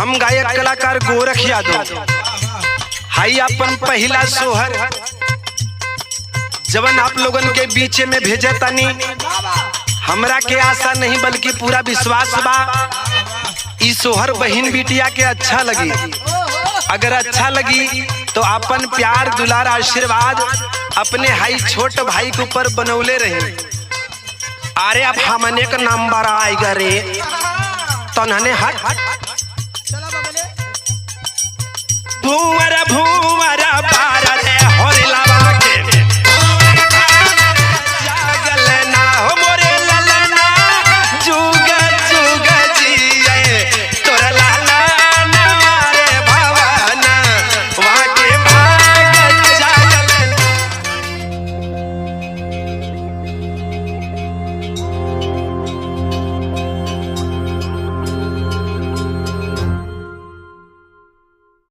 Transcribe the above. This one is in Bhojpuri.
हम गायक कलाकार गोरख यादव हाई अपन पहला सोहर जवन आप लोगन के बीच में भेजे तनी। हमरा के आशा नहीं बल्कि पूरा विश्वास बा ई सोहर बहन बिटिया के अच्छा लगी। अगर अच्छा लगी तो अपन प्यार दुलार आशीर्वाद अपने हाई छोट भाई के ऊपर बनौले रहे। अरे अब हमने का नंबर आएगा रे तन्हने हट भूवर भूवर